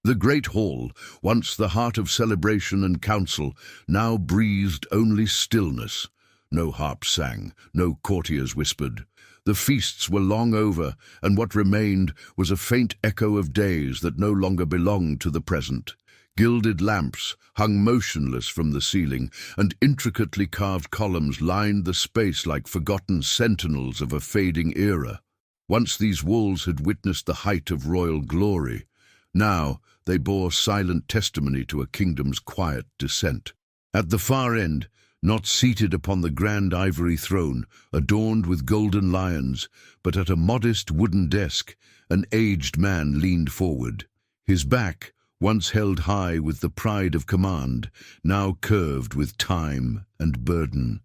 The great hall, once the heart of celebration and council, now breathed only stillness. No harps sang, no courtiers whispered. The feasts were long over, and what remained was a faint echo of days that no longer belonged to the present. Gilded lamps hung motionless from the ceiling, and intricately carved columns lined the space like forgotten sentinels of a fading era. Once these walls had witnessed the height of royal glory. Now they bore silent testimony to a kingdom's quiet descent. At the far end, not seated upon the grand ivory throne, adorned with golden lions, but at a modest wooden desk, an aged man leaned forward. His back, once held high with the pride of command, now curved with time and burden.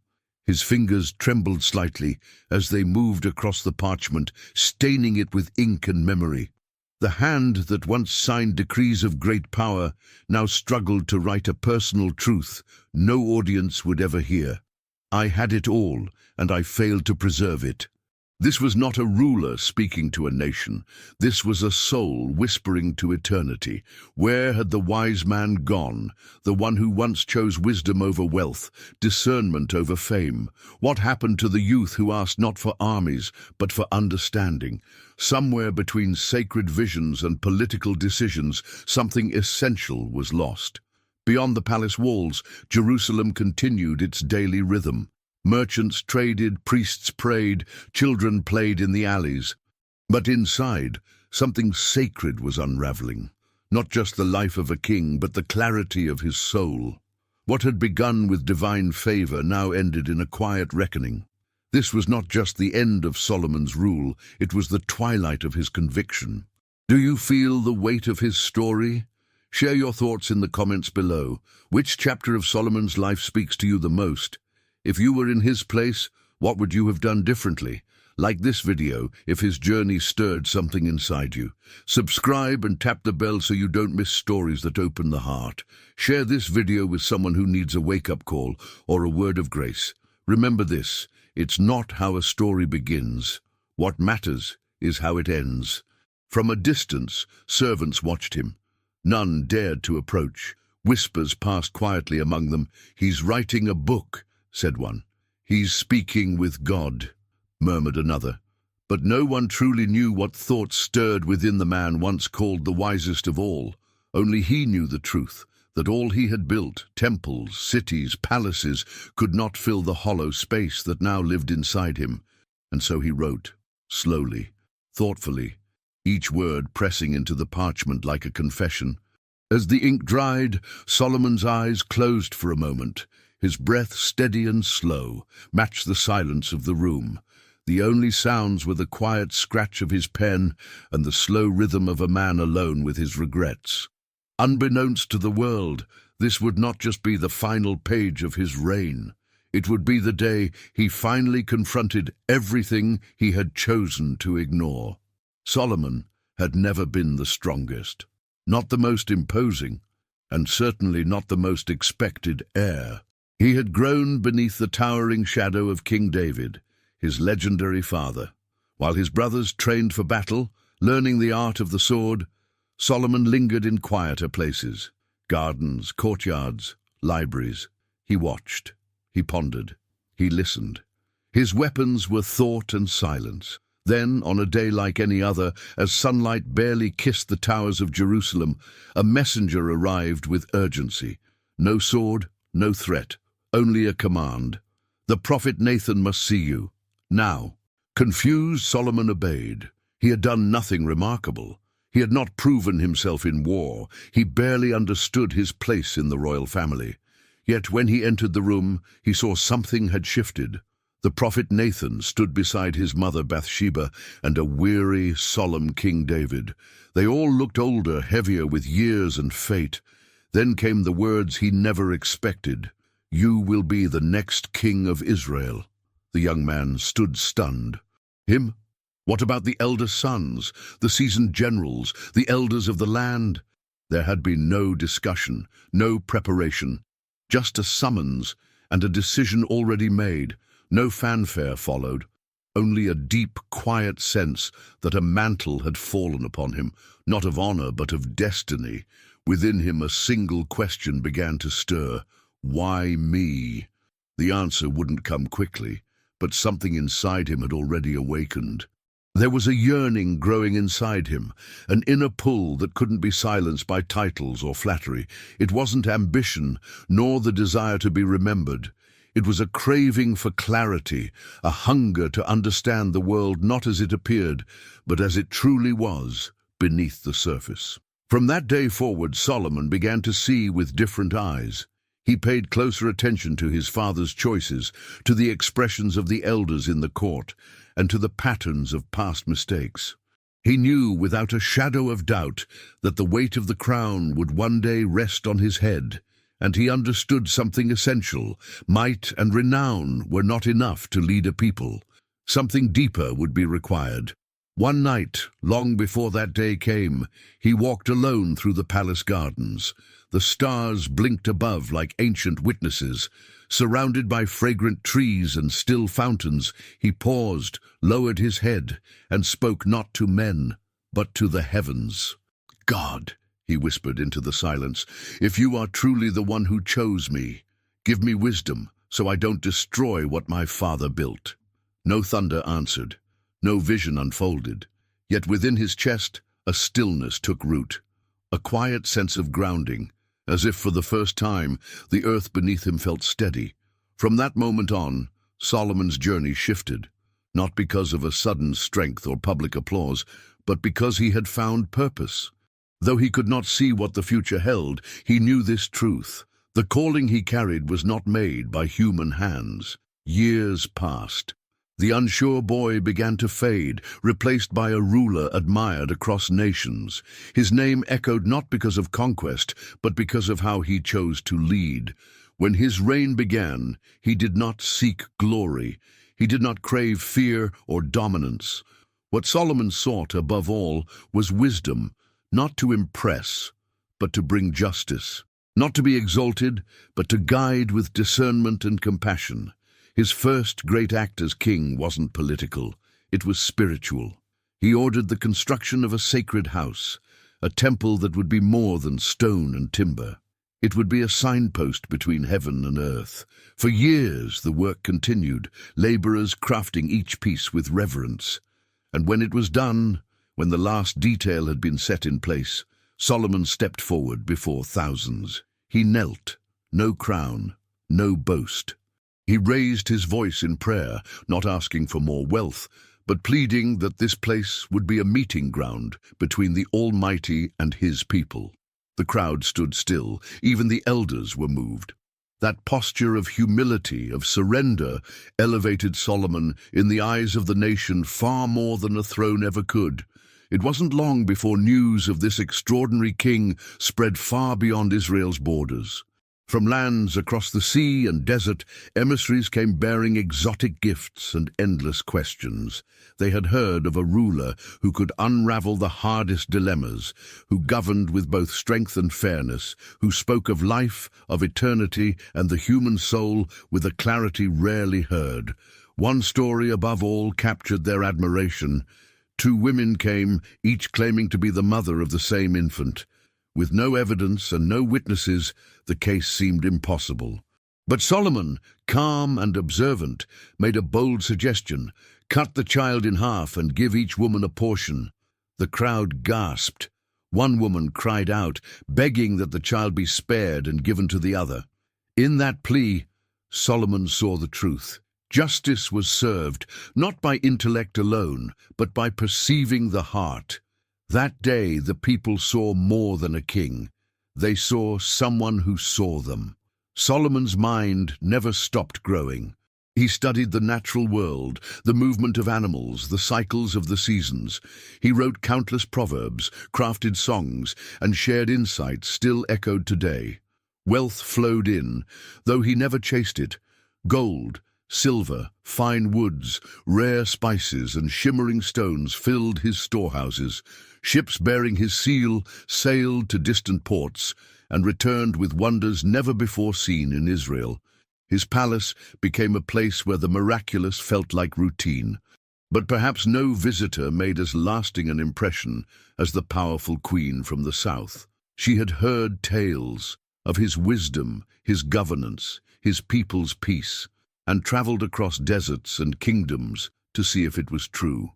His fingers trembled slightly as they moved across the parchment, staining it with ink and memory. The hand that once signed decrees of great power now struggled to write a personal truth no audience would ever hear. I had it all, and I failed to preserve it. This was not a ruler speaking to a nation. This was a soul whispering to eternity. Where had the wise man gone, the one who once chose wisdom over wealth, discernment over fame? What happened to the youth who asked not for armies, but for understanding? Somewhere between sacred visions and political decisions, something essential was lost. Beyond the palace walls, Jerusalem continued its daily rhythm. Merchants traded, priests prayed, children played in the alleys. But inside, something sacred was unraveling. Not just the life of a king, but the clarity of his soul. What had begun with divine favor now ended in a quiet reckoning. This was not just the end of Solomon's rule, it was the twilight of his conviction. Do you feel the weight of his story? Share your thoughts in the comments below. Which chapter of Solomon's life speaks to you the most? If you were in his place, what would you have done differently? Like this video if his journey stirred something inside you. Subscribe and tap the bell so you don't miss stories that open the heart. Share this video with someone who needs a wake-up call or a word of grace. Remember this, it's not how a story begins. What matters is how it ends. From a distance, servants watched him. None dared to approach. Whispers passed quietly among them. "He's writing a book," said one. "He's speaking with God," murmured another. But no one truly knew what thoughts stirred within the man once called the wisest of all. Only he knew the truth, that all he had built, temples, cities, palaces, could not fill the hollow space that now lived inside him. And so he wrote, slowly, thoughtfully, each word pressing into the parchment like a confession. As the ink dried, Solomon's eyes closed for a moment. His breath, steady and slow, matched the silence of the room. The only sounds were the quiet scratch of his pen and the slow rhythm of a man alone with his regrets. Unbeknownst to the world, this would not just be the final page of his reign. It would be the day he finally confronted everything he had chosen to ignore. Solomon had never been the strongest, not the most imposing, and certainly not the most expected heir. He had grown beneath the towering shadow of King David, his legendary father. While his brothers trained for battle, learning the art of the sword, Solomon lingered in quieter places, gardens, courtyards, libraries. He watched, he pondered, he listened. His weapons were thought and silence. Then, on a day like any other, as sunlight barely kissed the towers of Jerusalem, a messenger arrived with urgency. No sword, no threat. Only a command. The prophet Nathan must see you. Now. Confused, Solomon obeyed. He had done nothing remarkable. He had not proven himself in war. He barely understood his place in the royal family. Yet when he entered the room, he saw something had shifted. The prophet Nathan stood beside his mother Bathsheba and a weary, solemn King David. They all looked older, heavier with years and fate. Then came the words he never expected. "You will be the next king of Israel." The young man stood stunned. Him? What about the elder sons, the seasoned generals, the elders of the land? There had been no discussion, no preparation, just a summons and a decision already made. No fanfare followed. only a deep, quiet sense that a mantle had fallen upon him, not of honor but of destiny. Within him a single question began to stir. Why me? The answer wouldn't come quickly, but something inside him had already awakened. There was a yearning growing inside him, an inner pull that couldn't be silenced by titles or flattery. It wasn't ambition, nor the desire to be remembered. It was a craving for clarity, a hunger to understand the world not as it appeared, but as it truly was, beneath the surface. From that day forward, Solomon began to see with different eyes. He paid closer attention to his father's choices, to the expressions of the elders in the court, and to the patterns of past mistakes. He knew without a shadow of doubt that the weight of the crown would one day rest on his head, and he understood something essential. Might and renown were not enough to lead a people. Something deeper would be required. One night, long before that day came, he walked alone through the palace gardens. The stars blinked above like ancient witnesses. Surrounded by fragrant trees and still fountains, he paused, lowered his head, and spoke not to men, but to the heavens. "God," he whispered into the silence, "if you are truly the one who chose me, give me wisdom so I don't destroy what my father built." No thunder answered. No vision unfolded, yet within his chest a stillness took root, a quiet sense of grounding, as if for the first time the earth beneath him felt steady. From that moment on, Solomon's journey shifted, not because of a sudden strength or public applause, but because he had found purpose. Though he could not see what the future held, he knew this truth. The calling he carried was not made by human hands. Years passed. The unsure boy began to fade, replaced by a ruler admired across nations. His name echoed not because of conquest, but because of how he chose to lead. When his reign began, he did not seek glory. He did not crave fear or dominance. What Solomon sought above all was wisdom, not to impress, but to bring justice. Not to be exalted, but to guide with discernment and compassion. His first great act as king wasn't political, it was spiritual. He ordered the construction of a sacred house, a temple that would be more than stone and timber. It would be a signpost between heaven and earth. For years the work continued, laborers crafting each piece with reverence. And when it was done, when the last detail had been set in place, Solomon stepped forward before thousands. He knelt, no crown, no boast. He raised his voice in prayer, not asking for more wealth, but pleading that this place would be a meeting ground between the Almighty and his people. The crowd stood still, even the elders were moved. That posture of humility, of surrender, elevated Solomon in the eyes of the nation far more than a throne ever could. It wasn't long before news of this extraordinary king spread far beyond Israel's borders. From lands across the sea and desert, emissaries came bearing exotic gifts and endless questions. They had heard of a ruler who could unravel the hardest dilemmas, who governed with both strength and fairness, who spoke of life, of eternity, and the human soul with a clarity rarely heard. One story above all captured their admiration. Two women came, each claiming to be the mother of the same infant. With no evidence and no witnesses, the case seemed impossible. But Solomon, calm and observant, made a bold suggestion: cut the child in half and give each woman a portion. The crowd gasped. One woman cried out, begging that the child be spared and given to the other. In that plea, Solomon saw the truth. Justice was served, not by intellect alone, but by perceiving the heart. That day the people saw more than a king. They saw someone who saw them. Solomon's mind never stopped growing. He studied the natural world, the movement of animals, the cycles of the seasons. He wrote countless proverbs, crafted songs, and shared insights still echoed today. Wealth flowed in, though he never chased it. Gold, silver, fine woods, rare spices, and shimmering stones filled his storehouses. Ships bearing his seal sailed to distant ports and returned with wonders never before seen in Israel. His palace became a place where the miraculous felt like routine. But perhaps no visitor made as lasting an impression as the powerful queen from the south. She had heard tales of his wisdom, his governance, his people's peace, and traveled across deserts and kingdoms to see if it was true.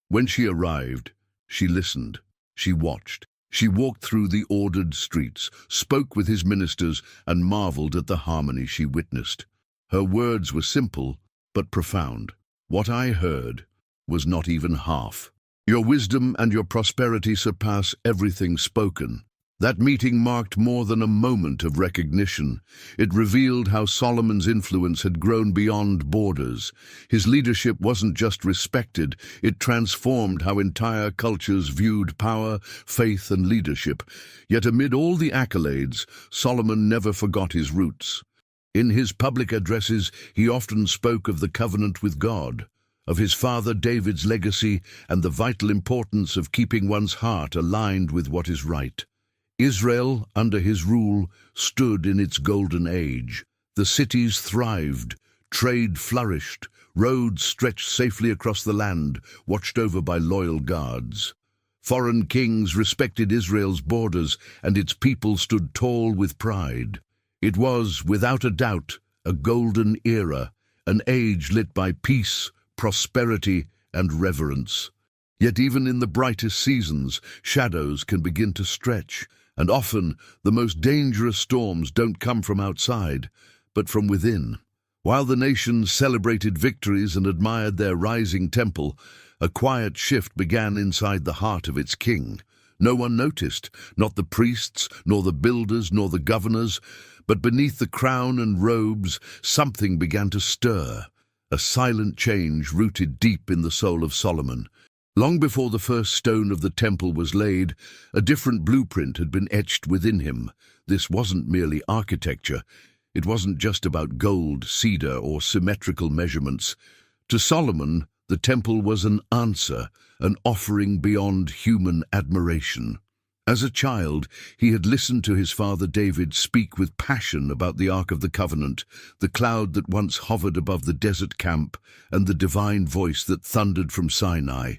When she arrived, she listened, she watched. She walked through the ordered streets, spoke with his ministers, and marveled at the harmony she witnessed. Her words were simple, but profound. What I heard was not even half. Your wisdom and your prosperity surpass everything spoken. That meeting marked more than a moment of recognition. It revealed how Solomon's influence had grown beyond borders. His leadership wasn't just respected, it transformed how entire cultures viewed power, faith, and leadership. Yet amid all the accolades, Solomon never forgot his roots. In his public addresses, he often spoke of the covenant with God, of his father David's legacy, and the vital importance of keeping one's heart aligned with what is right. Israel, under his rule, stood in its golden age. The cities thrived, trade flourished, roads stretched safely across the land, watched over by loyal guards. Foreign kings respected Israel's borders, and its people stood tall with pride. It was, without a doubt, a golden era, an age lit by peace, prosperity, and reverence. Yet even in the brightest seasons, shadows can begin to stretch. And often, the most dangerous storms don't come from outside, but from within. While the nation celebrated victories and admired their rising temple, a quiet shift began inside the heart of its king. No one noticed, not the priests, nor the builders, nor the governors, but beneath the crown and robes, something began to stir, a silent change rooted deep in the soul of Solomon. Long before the first stone of the temple was laid, a different blueprint had been etched within him. This wasn't merely architecture. It wasn't just about gold, cedar, or symmetrical measurements. To Solomon, the temple was an answer, an offering beyond human admiration. As a child, he had listened to his father David speak with passion about the Ark of the Covenant, the cloud that once hovered above the desert camp, and the divine voice that thundered from Sinai.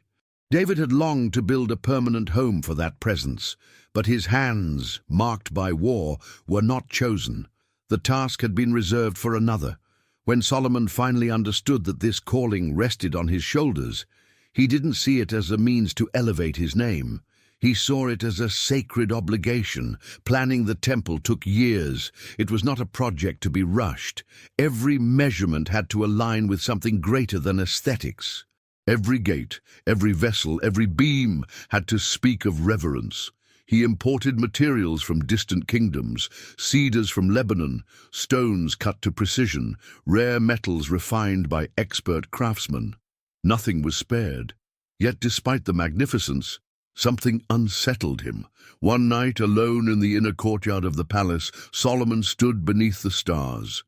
David had longed to build a permanent home for that presence, but his hands, marked by war, were not chosen. The task had been reserved for another. When Solomon finally understood that this calling rested on his shoulders, he didn't see it as a means to elevate his name. He saw it as a sacred obligation. Planning the temple took years. It was not a project to be rushed. Every measurement had to align with something greater than aesthetics. Every gate, every vessel, every beam had to speak of reverence. He imported materials from distant kingdoms, cedars from Lebanon, stones cut to precision, rare metals refined by expert craftsmen. Nothing was spared. Yet despite the magnificence, something unsettled him. One night, alone in the inner courtyard of the palace, Solomon stood beneath the stars.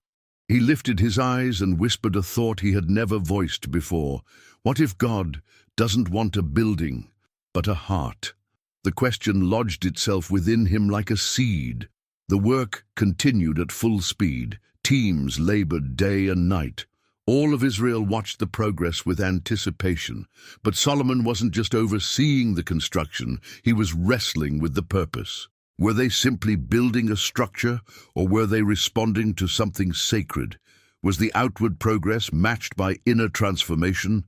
He lifted his eyes and whispered a thought he had never voiced before. What if God doesn't want a building, but a heart? The question lodged itself within him like a seed. The work continued at full speed. Teams labored day and night. All of Israel watched the progress with anticipation. But Solomon wasn't just overseeing the construction, he was wrestling with the purpose. Were they simply building a structure, or were they responding to something sacred? Was the outward progress matched by inner transformation?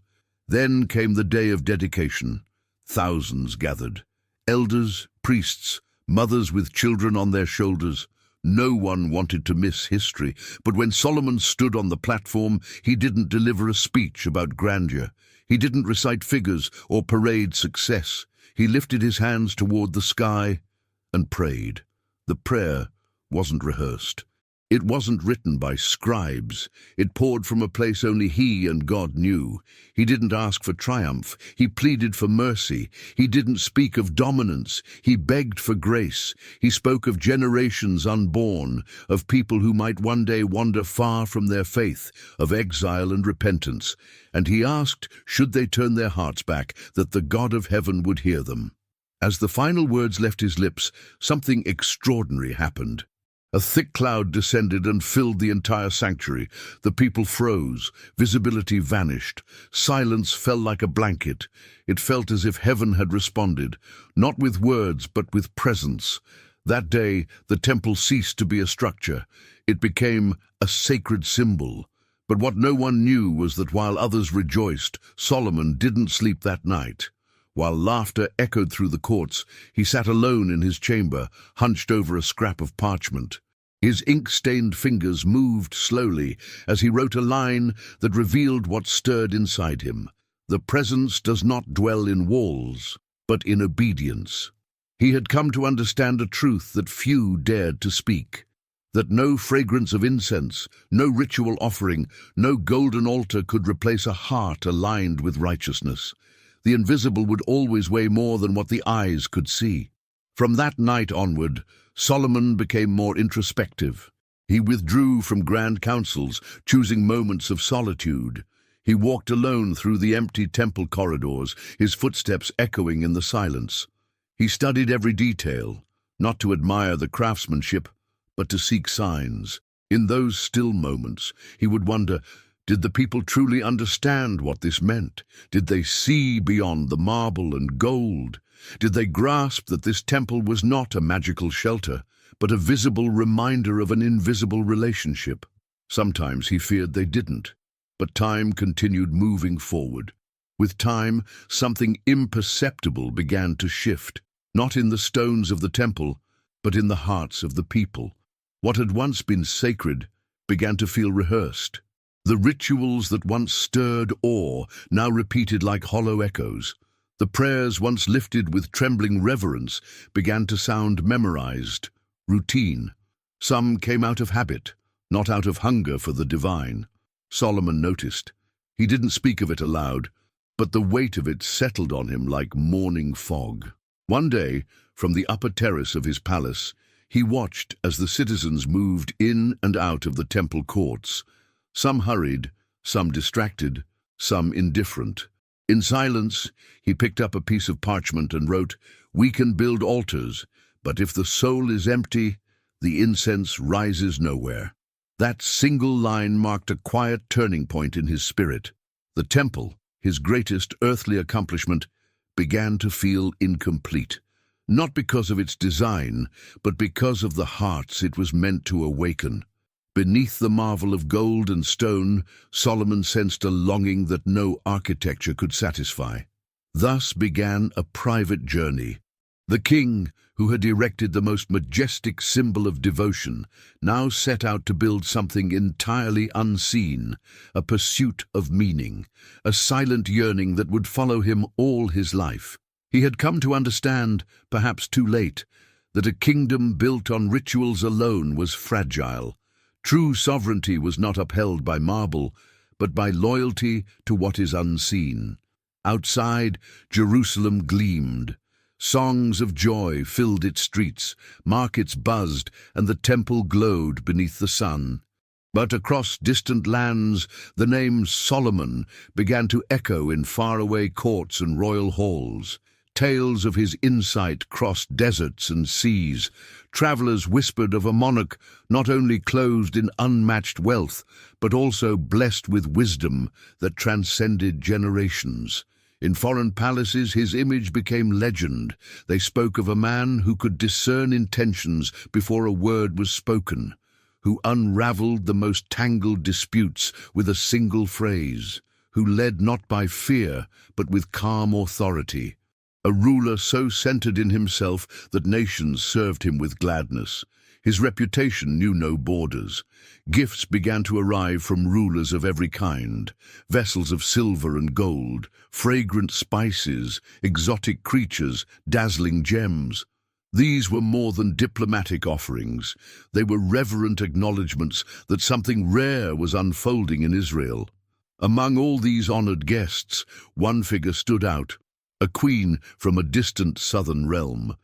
Then came the day of dedication. Thousands gathered. Elders, priests, mothers with children on their shoulders. No one wanted to miss history, but when Solomon stood on the platform, he didn't deliver a speech about grandeur. He didn't recite figures or parade success. He lifted his hands toward the sky and prayed. The prayer wasn't rehearsed. It wasn't written by scribes. It poured from a place only he and God knew. He didn't ask for triumph. He pleaded for mercy. He didn't speak of dominance. He begged for grace. He spoke of generations unborn, of people who might one day wander far from their faith, of exile and repentance. And he asked, should they turn their hearts back, that the God of heaven would hear them. As the final words left his lips, something extraordinary happened. A thick cloud descended and filled the entire sanctuary. The people froze. Visibility vanished. Silence fell like a blanket. It felt as if heaven had responded, not with words but with presence. That day, the temple ceased to be a structure. It became a sacred symbol. But what no one knew was that while others rejoiced, Solomon didn't sleep that night. While laughter echoed through the courts, he sat alone in his chamber, hunched over a scrap of parchment. His ink-stained fingers moved slowly as he wrote a line that revealed what stirred inside him. The presence does not dwell in walls, but in obedience. He had come to understand a truth that few dared to speak, that no fragrance of incense, no ritual offering, no golden altar could replace a heart aligned with righteousness. The invisible would always weigh more than what the eyes could see. From that night onward, Solomon became more introspective. He withdrew from grand councils, choosing moments of solitude. He walked alone through the empty temple corridors, his footsteps echoing in the silence. He studied every detail, not to admire the craftsmanship, but to seek signs. In those still moments, he would wonder, did the people truly understand what this meant? Did they see beyond the marble and gold? Did they grasp that this temple was not a magical shelter, but a visible reminder of an invisible relationship? Sometimes he feared they didn't, but time continued moving forward. With time, something imperceptible began to shift, not in the stones of the temple, but in the hearts of the people. What had once been sacred began to feel rehearsed. The rituals that once stirred awe now repeated like hollow echoes. The prayers once lifted with trembling reverence began to sound memorized, routine. Some came out of habit, not out of hunger for the divine. Solomon noticed. He didn't speak of it aloud, but the weight of it settled on him like morning fog. One day, from the upper terrace of his palace, he watched as the citizens moved in and out of the temple courts. Some hurried, some distracted, some indifferent. In silence, he picked up a piece of parchment and wrote, "We can build altars, but if the soul is empty, the incense rises nowhere." That single line marked a quiet turning point in his spirit. The temple, his greatest earthly accomplishment, began to feel incomplete. Not because of its design, but because of the hearts it was meant to awaken. Beneath the marvel of gold and stone, Solomon sensed a longing that no architecture could satisfy. Thus began a private journey. The king, who had erected the most majestic symbol of devotion, now set out to build something entirely unseen, a pursuit of meaning, a silent yearning that would follow him all his life. He had come to understand, perhaps too late, that a kingdom built on rituals alone was fragile. True sovereignty was not upheld by marble, but by loyalty to what is unseen. Outside, Jerusalem gleamed. Songs of joy filled its streets, markets buzzed, and the temple glowed beneath the sun. But across distant lands, the name Solomon began to echo in faraway courts and royal halls. Tales of his insight crossed deserts and seas. Travelers whispered of a monarch not only clothed in unmatched wealth, but also blessed with wisdom that transcended generations. In foreign palaces, his image became legend. They spoke of a man who could discern intentions before a word was spoken, who unraveled the most tangled disputes with a single phrase, who led not by fear, but with calm authority. A ruler so centered in himself that nations served him with gladness. His reputation knew no borders. Gifts began to arrive from rulers of every kind, vessels of silver and gold, fragrant spices, exotic creatures, dazzling gems. These were more than diplomatic offerings. They were reverent acknowledgments that something rare was unfolding in Israel. Among all these honored guests, one figure stood out, a queen from a distant southern realm.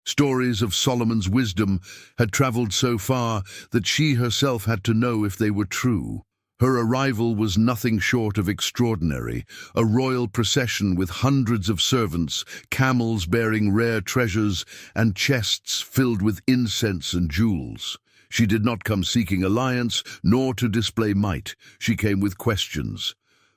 Stories of Solomon's wisdom had traveled so far that she herself had to know if they were true. Her arrival was nothing short of extraordinary, a royal procession with hundreds of servants, camels bearing rare treasures, and chests filled with incense and jewels. She did not come seeking alliance, nor to display might. She came with questions.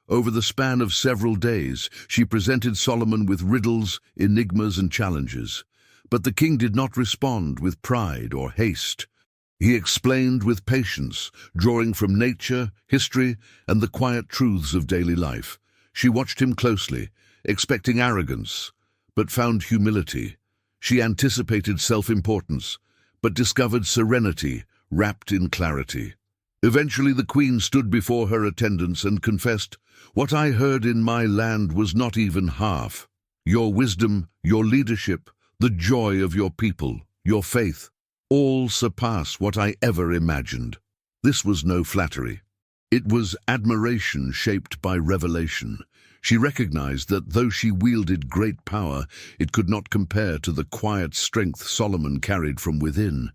Over the span of several days, she presented Solomon with riddles, enigmas, and challenges. But the king did not respond with pride or haste. He explained with patience, drawing from nature, history, and the quiet truths of daily life. She watched him closely, expecting arrogance, but found humility. She anticipated self-importance, but discovered serenity wrapped in clarity. Eventually the queen stood before her attendants and confessed, "What I heard in my land was not even half. Your wisdom, your leadership, the joy of your people, your faith, all surpass what I ever imagined." This was no flattery. It was admiration shaped by revelation. She recognized that though she wielded great power, it could not compare to the quiet strength Solomon carried from within.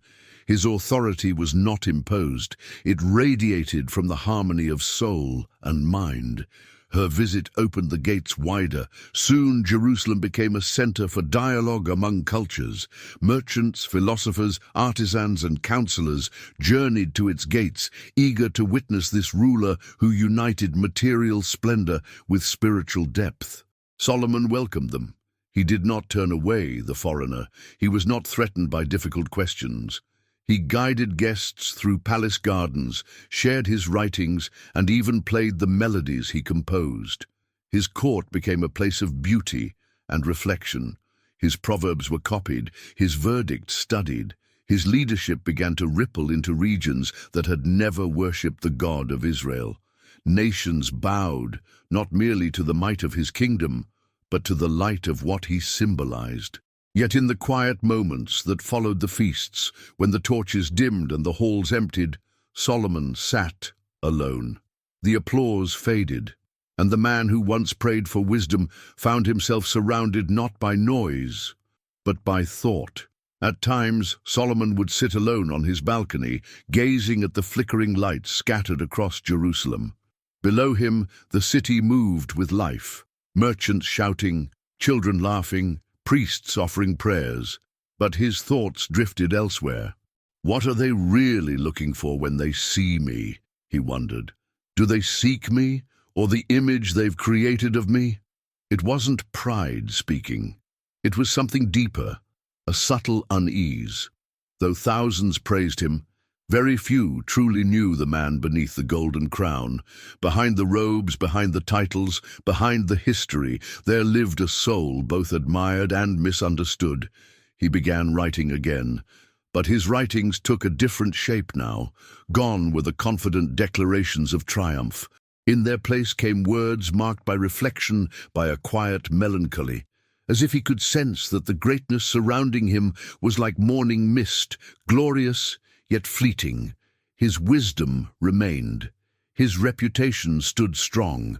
His authority was not imposed. It radiated from the harmony of soul and mind. Her visit opened the gates wider. Soon Jerusalem became a center for dialogue among cultures. Merchants, philosophers, artisans, and counselors journeyed to its gates, eager to witness this ruler who united material splendor with spiritual depth. Solomon welcomed them. He did not turn away the foreigner. He was not threatened by difficult questions. He guided guests through palace gardens, shared his writings, and even played the melodies he composed. His court became a place of beauty and reflection. His proverbs were copied, his verdicts studied. His leadership began to ripple into regions that had never worshipped the God of Israel. Nations bowed, not merely to the might of his kingdom, but to the light of what he symbolized. Yet in the quiet moments that followed the feasts, when the torches dimmed and the halls emptied, Solomon sat alone. The applause faded, and the man who once prayed for wisdom found himself surrounded not by noise, but by thought. At times, Solomon would sit alone on his balcony, gazing at the flickering lights scattered across Jerusalem. Below him, the city moved with life, merchants shouting, children laughing, priests offering prayers, but his thoughts drifted elsewhere. What are they really looking for when they see me? He wondered. Do they seek me, or the image they've created of me? It wasn't pride speaking. It was something deeper, a subtle unease. Though thousands praised him, very few truly knew the man beneath the golden crown. Behind the robes, behind the titles, behind the history, there lived a soul both admired and misunderstood. He began writing again, but his writings took a different shape now. Gone were the confident declarations of triumph. In their place came words marked by reflection, by a quiet melancholy, as if he could sense that the greatness surrounding him was like morning mist, glorious, yet fleeting. His wisdom remained. His reputation stood strong.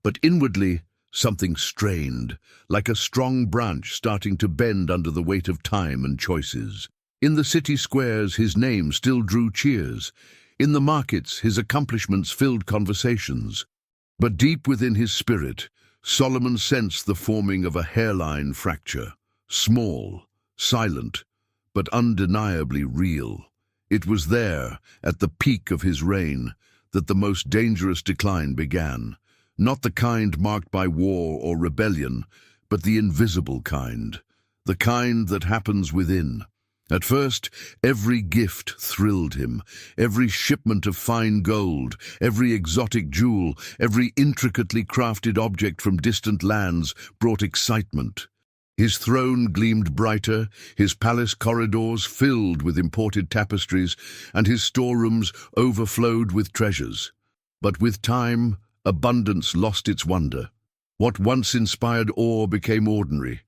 But inwardly, something strained, like a strong branch starting to bend under the weight of time and choices. In the city squares, his name still drew cheers. In the markets, his accomplishments filled conversations. But deep within his spirit, Solomon sensed the forming of a hairline fracture. Small, silent, but undeniably real. It was there, at the peak of his reign, that the most dangerous decline began. Not the kind marked by war or rebellion, but the invisible kind. The kind that happens within. At first, every gift thrilled him. Every shipment of fine gold, every exotic jewel, every intricately crafted object from distant lands brought excitement. His throne gleamed brighter, his palace corridors filled with imported tapestries, and his storerooms overflowed with treasures. But with time, abundance lost its wonder. What once inspired awe became ordinary,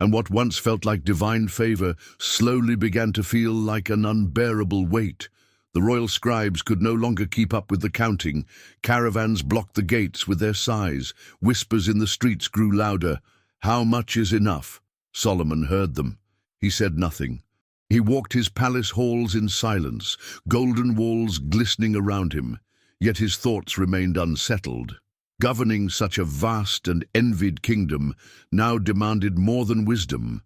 and what once felt like divine favor slowly began to feel like an unbearable weight. The royal scribes could no longer keep up with the counting. Caravans blocked the gates with their sighs. Whispers in the streets grew louder. "How much is enough?" Solomon heard them. He said nothing. He walked his palace halls in silence, golden walls glistening around him, yet his thoughts remained unsettled. Governing such a vast and envied kingdom now demanded more than wisdom.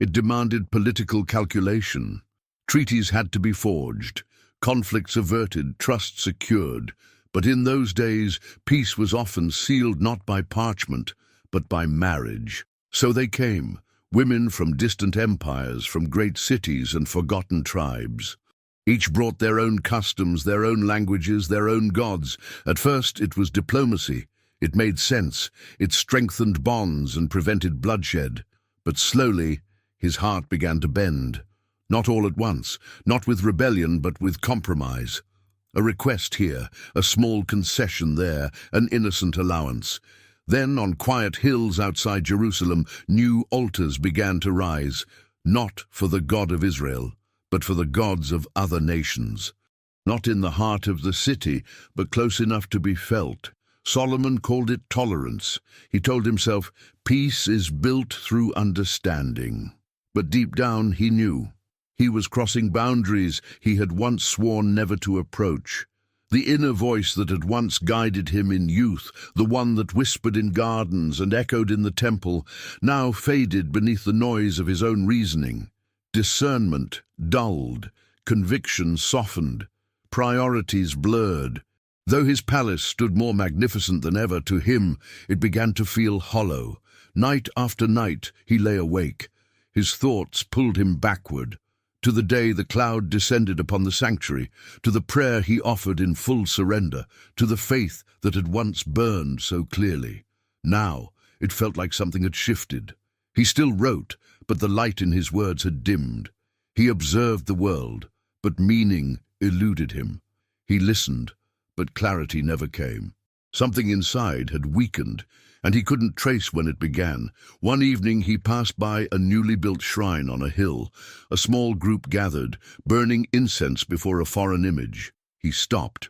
It demanded political calculation. Treaties had to be forged, conflicts averted, trust secured. But in those days, peace was often sealed not by parchment, but by marriage. So they came, women from distant empires, from great cities and forgotten tribes. Each brought their own customs, their own languages, their own gods. At first it was diplomacy. It made sense. It strengthened bonds and prevented bloodshed. But slowly, his heart began to bend. Not all at once, not with rebellion, but with compromise. A request here, a small concession there, an innocent allowance. Then, on quiet hills outside Jerusalem, new altars began to rise, not for the God of Israel, but for the gods of other nations. Not in the heart of the city, but close enough to be felt. Solomon called it tolerance. He told himself, peace is built through understanding. But deep down he knew. He was crossing boundaries he had once sworn never to approach. The inner voice that had once guided him in youth, the one that whispered in gardens and echoed in the temple, now faded beneath the noise of his own reasoning. Discernment dulled, conviction softened, priorities blurred. Though his palace stood more magnificent than ever, to him it began to feel hollow. Night after night he lay awake. His thoughts pulled him backward, to the day the cloud descended upon the sanctuary, to the prayer he offered in full surrender, to the faith that had once burned so clearly. Now it felt like something had shifted. He still wrote, but the light in his words had dimmed. He observed the world, but meaning eluded him. He listened, but clarity never came. Something inside had weakened, and he couldn't trace when it began. One evening he passed by a newly built shrine on a hill. A small group gathered, burning incense before a foreign image. He stopped,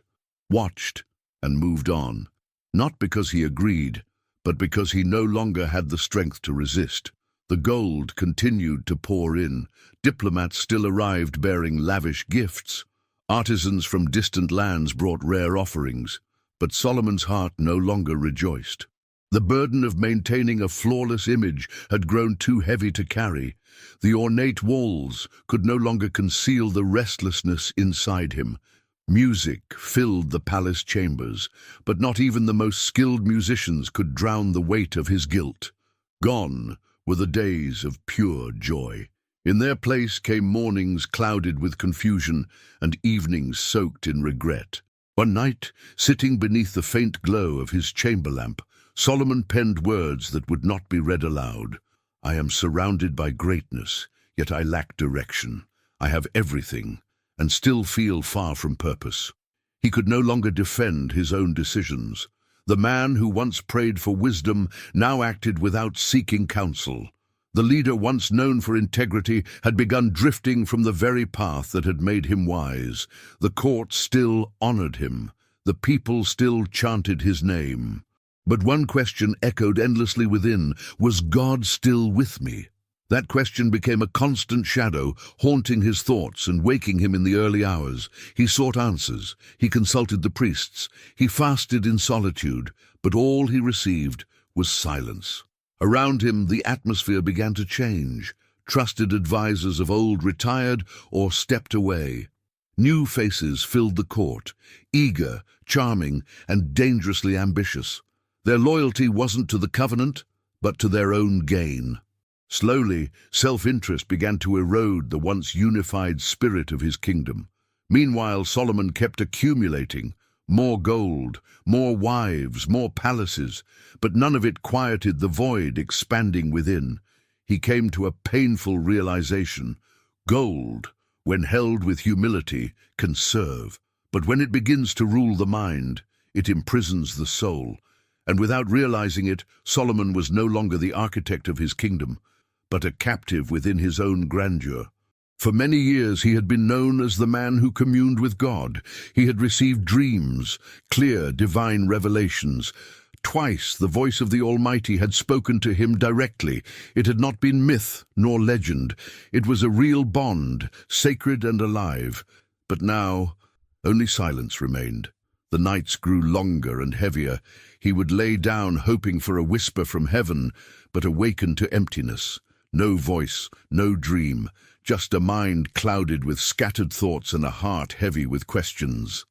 watched, and moved on. Not because he agreed, but because he no longer had the strength to resist. The gold continued to pour in. Diplomats still arrived bearing lavish gifts. Artisans from distant lands brought rare offerings. But Solomon's heart no longer rejoiced. The burden of maintaining a flawless image had grown too heavy to carry. The ornate walls could no longer conceal the restlessness inside him. Music filled the palace chambers, but not even the most skilled musicians could drown the weight of his guilt. Gone were the days of pure joy. In their place came mornings clouded with confusion and evenings soaked in regret. One night, sitting beneath the faint glow of his chamber lamp, Solomon penned words that would not be read aloud. I am surrounded by greatness, yet I lack direction. I have everything, and still feel far from purpose. He could no longer defend his own decisions. The man who once prayed for wisdom now acted without seeking counsel. The leader once known for integrity had begun drifting from the very path that had made him wise. The court still honored him. The people still chanted his name. But one question echoed endlessly within: was God still with me? That question became a constant shadow, haunting his thoughts and waking him in the early hours. He sought answers. He consulted the priests. He fasted in solitude. But all he received was silence. Around him, the atmosphere began to change. Trusted advisors of old retired or stepped away. New faces filled the court, eager, charming, and dangerously ambitious. Their loyalty wasn't to the covenant, but to their own gain. Slowly, self-interest began to erode the once unified spirit of his kingdom. Meanwhile, Solomon kept accumulating. More gold, more wives, more palaces, but none of it quieted the void expanding within. He came to a painful realization. Gold, when held with humility, can serve, but when it begins to rule the mind, it imprisons the soul. And without realizing it, Solomon was no longer the architect of his kingdom, but a captive within his own grandeur. For many years he had been known as the man who communed with God. He had received dreams, clear divine revelations. Twice the voice of the Almighty had spoken to him directly. It had not been myth nor legend. It was a real bond, sacred and alive. But now only silence remained. The nights grew longer and heavier. He would lay down hoping for a whisper from heaven, but awakened to emptiness. No voice, no dream, just a mind clouded with scattered thoughts and a heart heavy with questions.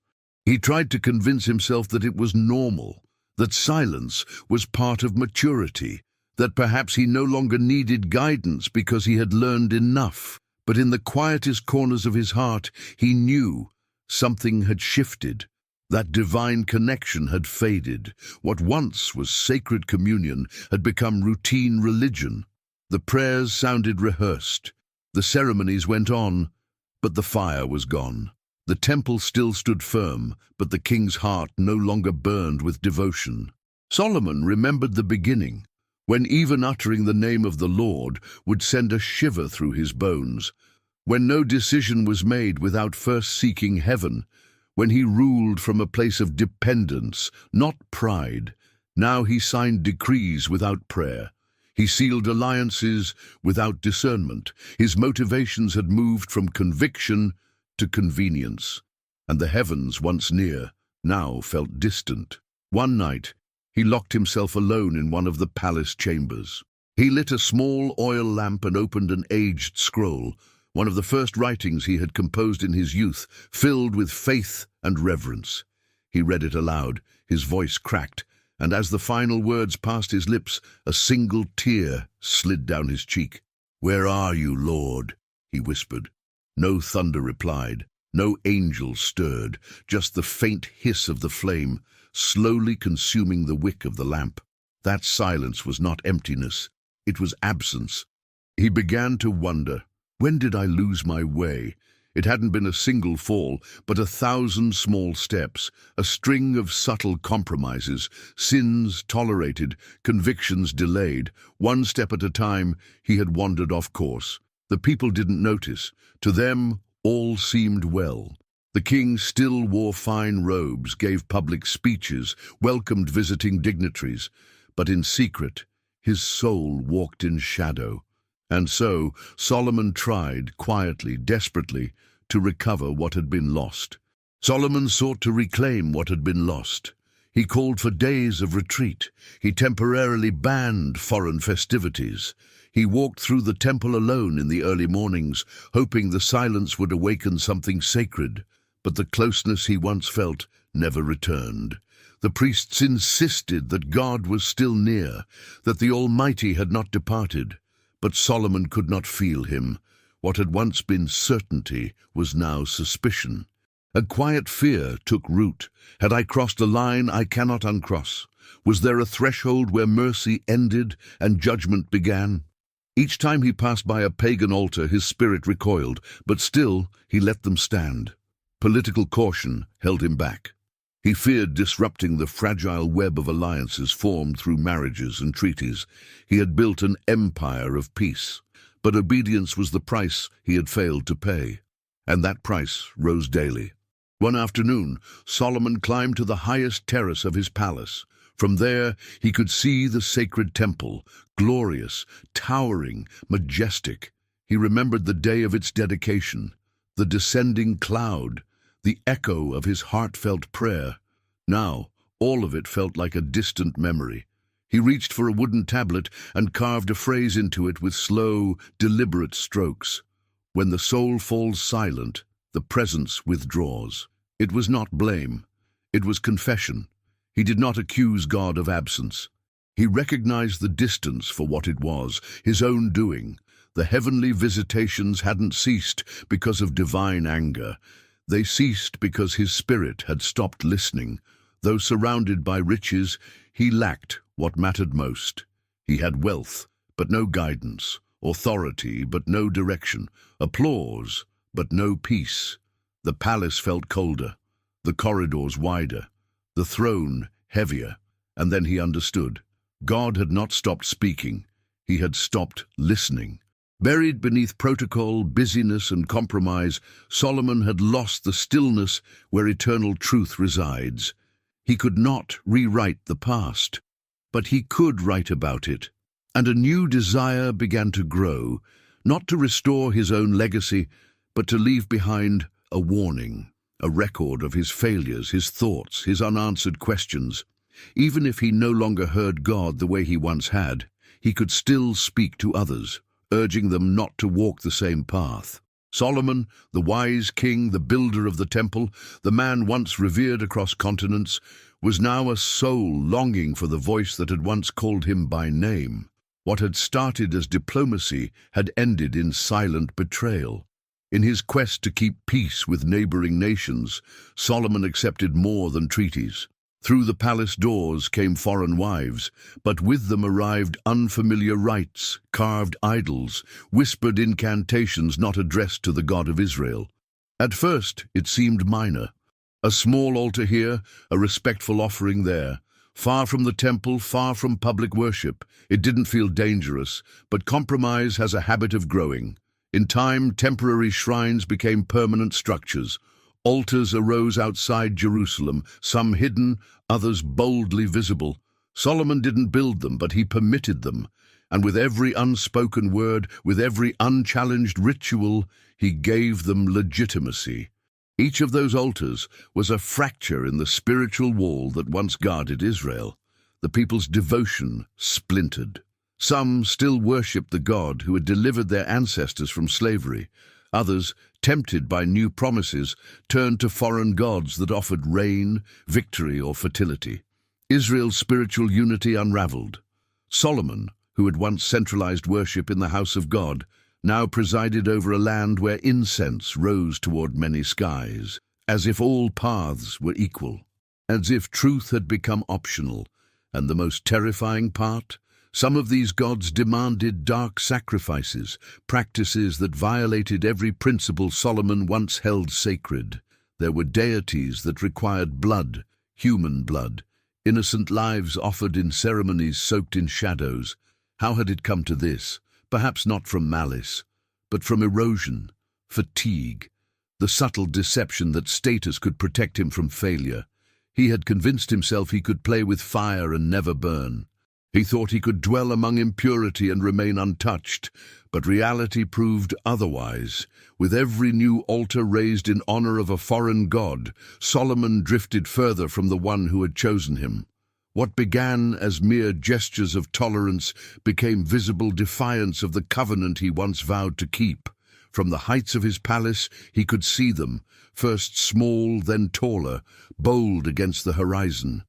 He tried to convince himself that it was normal, that silence was part of maturity, that perhaps he no longer needed guidance because he had learned enough. But in the quietest corners of his heart, he knew something had shifted. That divine connection had faded. What once was sacred communion had become routine religion. The prayers sounded rehearsed. The ceremonies went on, but the fire was gone. The temple still stood firm, but the king's heart no longer burned with devotion. Solomon remembered the beginning, when even uttering the name of the Lord would send a shiver through his bones, when no decision was made without first seeking heaven, when he ruled from a place of dependence, not pride. Now he signed decrees without prayer. He sealed alliances without discernment. His motivations had moved from conviction to convenience, and the heavens, once near, now felt distant. One night, he locked himself alone in one of the palace chambers. He lit a small oil lamp and opened an aged scroll, one of the first writings he had composed in his youth, filled with faith and reverence. He read it aloud, his voice cracked, and as the final words passed his lips, a single tear slid down his cheek. "Where are you, Lord?" he whispered. No thunder replied, no angel stirred, just the faint hiss of the flame, slowly consuming the wick of the lamp. That silence was not emptiness, it was absence. He began to wonder, when did I lose my way? It hadn't been a single fall, but 1,000 small steps, a string of subtle compromises, sins tolerated, convictions delayed. One step at a time, he had wandered off course. The people didn't notice. To them, all seemed well. The king still wore fine robes, gave public speeches, welcomed visiting dignitaries, but in secret, his soul walked in shadow. And so, Solomon tried, quietly, desperately, to recover what had been lost. Solomon sought to reclaim what had been lost. He called for days of retreat. He temporarily banned foreign festivities. He walked through the temple alone in the early mornings, hoping the silence would awaken something sacred. But the closeness he once felt never returned. The priests insisted that God was still near, that the Almighty had not departed. But Solomon could not feel him. What had once been certainty was now suspicion. A quiet fear took root. Had I crossed a line I cannot uncross? Was there a threshold where mercy ended and judgment began? Each time he passed by a pagan altar, his spirit recoiled, but still he let them stand. Political caution held him back. He feared disrupting the fragile web of alliances formed through marriages and treaties. He had built an empire of peace, but obedience was the price he had failed to pay, and that price rose daily. One afternoon, Solomon climbed to the highest terrace of his palace. From there, he could see the sacred temple, glorious, towering, majestic. He remembered the day of its dedication, the descending cloud, the echo of his heartfelt prayer. Now, all of it felt like a distant memory. He reached for a wooden tablet and carved a phrase into it with slow, deliberate strokes. When the soul falls silent, the presence withdraws. It was not blame. It was confession. He did not accuse God of absence. He recognized the distance for what it was, his own doing. The heavenly visitations hadn't ceased because of divine anger. They ceased because his spirit had stopped listening. Though surrounded by riches, he lacked what mattered most. He had wealth, but no guidance, authority, but no direction, applause, but no peace. The palace felt colder, the corridors wider, the throne heavier, and then he understood. God had not stopped speaking, he had stopped listening. Buried beneath protocol, busyness, and compromise, Solomon had lost the stillness where eternal truth resides. He could not rewrite the past, but he could write about it. And a new desire began to grow, not to restore his own legacy, but to leave behind a warning, a record of his failures, his thoughts, his unanswered questions. Even if he no longer heard God the way he once had, he could still speak to others, urging them not to walk the same path. Solomon, the wise king, the builder of the temple, the man once revered across continents, was now a soul longing for the voice that had once called him by name. What had started as diplomacy had ended in silent betrayal. In his quest to keep peace with neighboring nations, Solomon accepted more than treaties. Through the palace doors came foreign wives, but with them arrived unfamiliar rites, carved idols, whispered incantations not addressed to the God of Israel. At first, it seemed minor. A small altar here, a respectful offering there. Far from the temple, far from public worship. It didn't feel dangerous, but compromise has a habit of growing. In time, temporary shrines became permanent structures. Altars arose outside Jerusalem, some hidden, others boldly visible. Solomon didn't build them, but he permitted them. And with every unspoken word, with every unchallenged ritual, he gave them legitimacy. Each of those altars was a fracture in the spiritual wall that once guarded Israel. The people's devotion splintered. Some still worshipped the God who had delivered their ancestors from slavery. Others, tempted by new promises, turned to foreign gods that offered rain, victory, or fertility. Israel's spiritual unity unraveled. Solomon, who had once centralized worship in the house of God, now presided over a land where incense rose toward many skies, as if all paths were equal, as if truth had become optional. And the most terrifying part? Some of these gods demanded dark sacrifices, practices that violated every principle Solomon once held sacred. There were deities that required blood, human blood, innocent lives offered in ceremonies soaked in shadows. How had it come to this? Perhaps not from malice, but from erosion, fatigue, the subtle deception that status could protect him from failure. He had convinced himself he could play with fire and never burn. He thought he could dwell among impurity and remain untouched, but reality proved otherwise. With every new altar raised in honor of a foreign god, Solomon drifted further from the one who had chosen him. What began as mere gestures of tolerance became visible defiance of the covenant he once vowed to keep. From the heights of his palace he could see them, first small, then taller, bold against the horizon.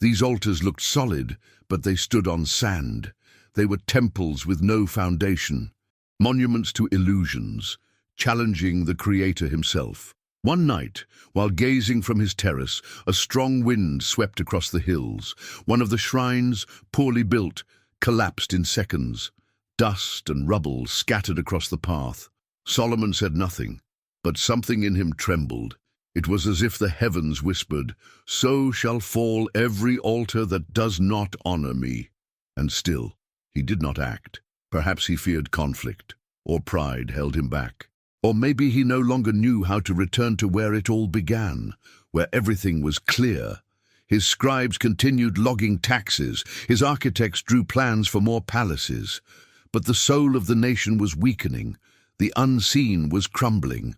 These altars looked solid, but they stood on sand. They were temples with no foundation, monuments to illusions, challenging the Creator himself. One night, while gazing from his terrace, a strong wind swept across the hills. One of the shrines, poorly built, collapsed in seconds. Dust and rubble scattered across the path. Solomon said nothing, but something in him trembled. It was as if the heavens whispered, "So shall fall every altar that does not honor me." And still, he did not act. Perhaps he feared conflict, or pride held him back. Or maybe he no longer knew how to return to where it all began, where everything was clear. His scribes continued logging taxes, his architects drew plans for more palaces. But the soul of the nation was weakening, the unseen was crumbling.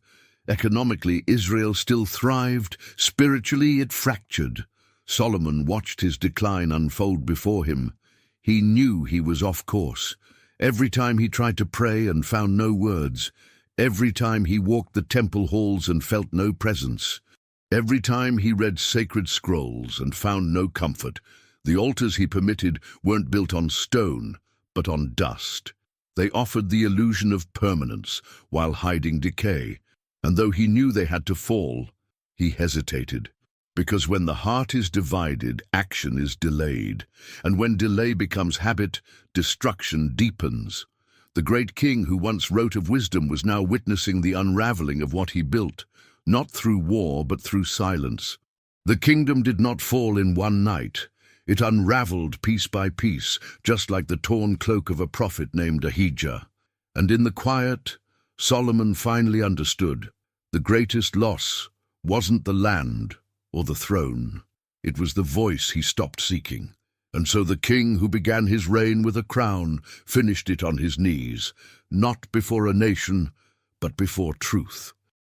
Economically, Israel still thrived, spiritually it fractured. Solomon watched his decline unfold before him. He knew he was off course. Every time he tried to pray and found no words, every time he walked the temple halls and felt no presence, every time he read sacred scrolls and found no comfort, the altars he permitted weren't built on stone, but on dust. They offered the illusion of permanence while hiding decay. And though he knew they had to fall, he hesitated. Because when the heart is divided, action is delayed. And when delay becomes habit, destruction deepens. The great king who once wrote of wisdom was now witnessing the unraveling of what he built, not through war but through silence. The kingdom did not fall in one night. It unraveled piece by piece, just like the torn cloak of a prophet named Ahijah. And in the quiet, Solomon finally understood. The greatest loss wasn't the land or the throne. It was the voice he stopped seeking. And so the king who began his reign with a crown finished it on his knees, not before a nation, but before truth.